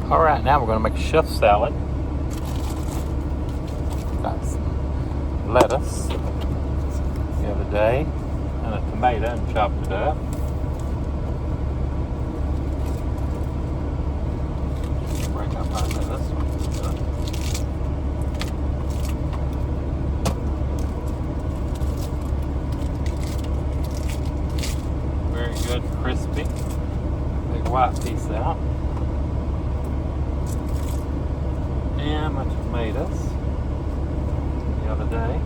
All right, now we're going to make a chef salad. Got some lettuce the other day and a tomato and chopped it up. Break up my lettuce. Very good, crispy. Big white piece out. And my tomatoes the other day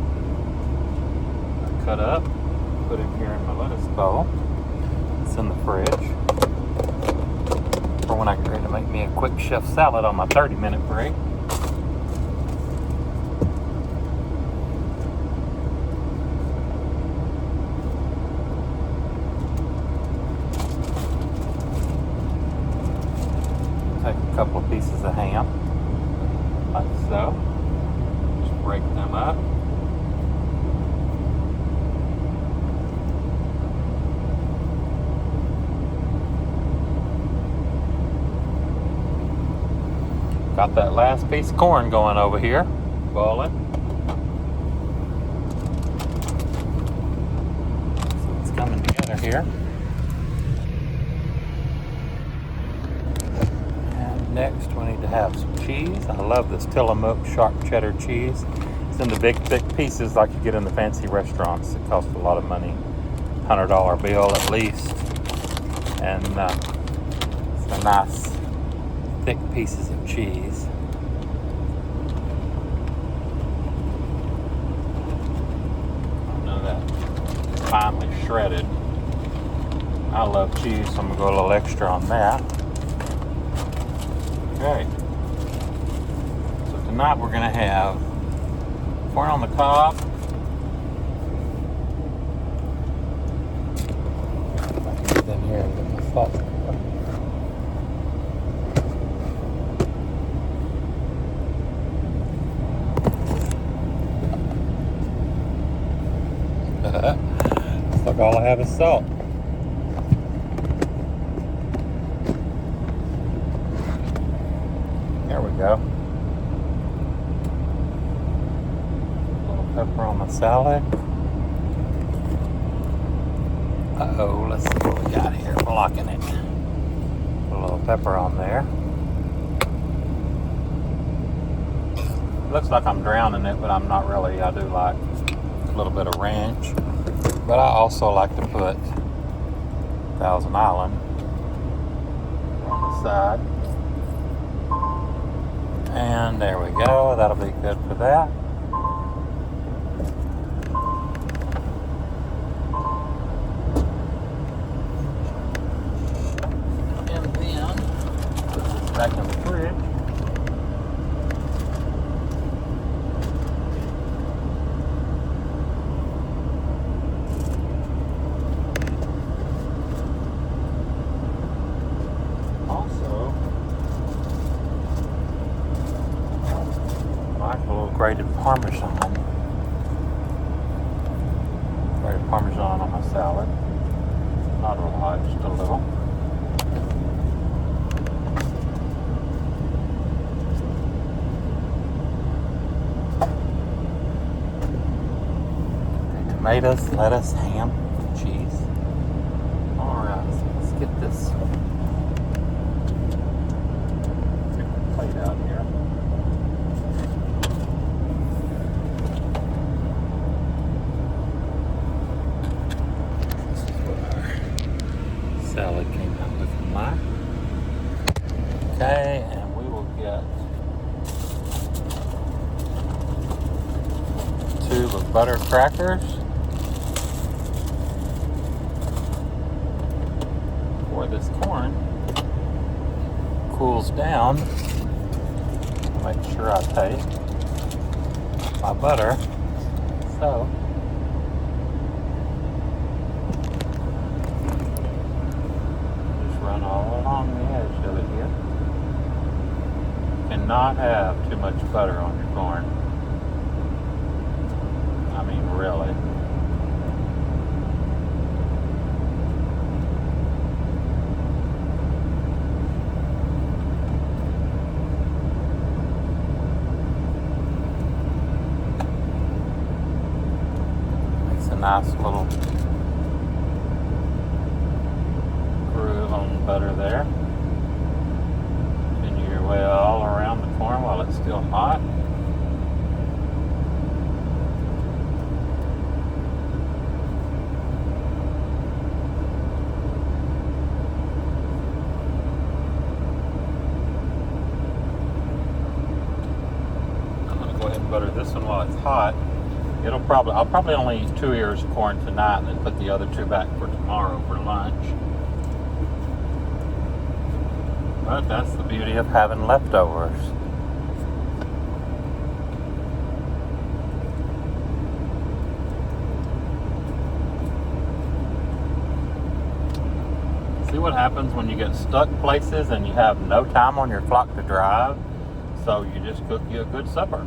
I cut up, put in here in my lettuce bowl. It's in the fridge for when I get ready to make me a quick chef salad on my 30-minute break. Take a couple of pieces of ham, like so. Just break them up. Got that last piece of corn going over here, boiling. So it's coming together here. And next we need to have some cheese. I love this Tillamook sharp cheddar cheese. It's in the big thick pieces like you get in the fancy restaurants. It costs a lot of money, $100 bill at least. And it's a nice thick pieces of cheese. None of that finely shredded. I love cheese, so I'm gonna go a little extra on that. Okay. So tonight we're gonna have corn on the cob. If I can get in here and get my salt. Looks like all I have is salt. There we go. A little pepper on my salad. Uh-oh, let's see what we got here. Blocking it. Put a little pepper on there. Looks like I'm drowning it, but I'm not really. I do like a little bit of ranch. But I also like to put Thousand Island on the side. And there we go. That'll be good for that. And then put this back in the fridge. Grated Parmesan. Grated Parmesan on my salad. Not a lot, just a little. Okay, tomatoes, lettuce, ham, cheese. Alright, so let's get this plate out here. Salad came out looking like. Okay, and we will get a tube of butter crackers. Before this corn cools down, make sure I taste my butter. So run all along the edge of it here. Cannot have too much butter on your corn. I mean, really. nice little groove on the butter there. Continue your way all around the corn while it's still hot. Go ahead and butter this one while it's hot. I'll probably only eat 2 ears of corn tonight and then put the other 2 back for tomorrow for lunch. But that's the beauty of having leftovers. See what happens when you get stuck places and you have no time on your clock to drive, so you just cook you a good supper.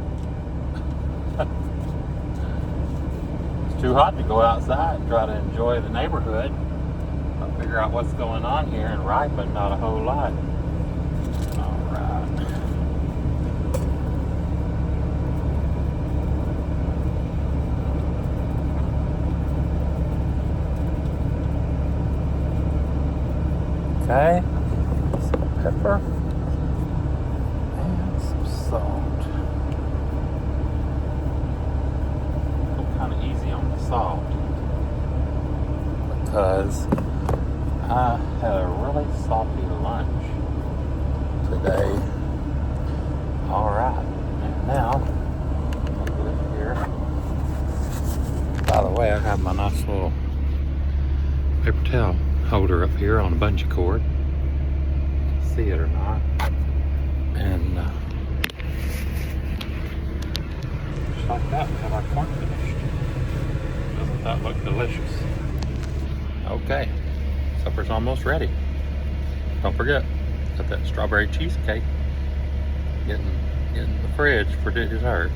It's too hot to go outside and try to enjoy the neighborhood. I'll figure out what's going on here and ripen not a whole lot. All right. Okay. Some pepper and some salt. Kind of easy on the salt because I had a really salty lunch today. Alright, and now I'll go in here. By the way, I have my nice little paper towel holder up here on a bungee cord. See it or not. And just like that, we have our corn finished. Doesn't that look delicious? Okay, supper's almost ready. Don't forget, got that strawberry cheesecake. Get in the fridge for dessert.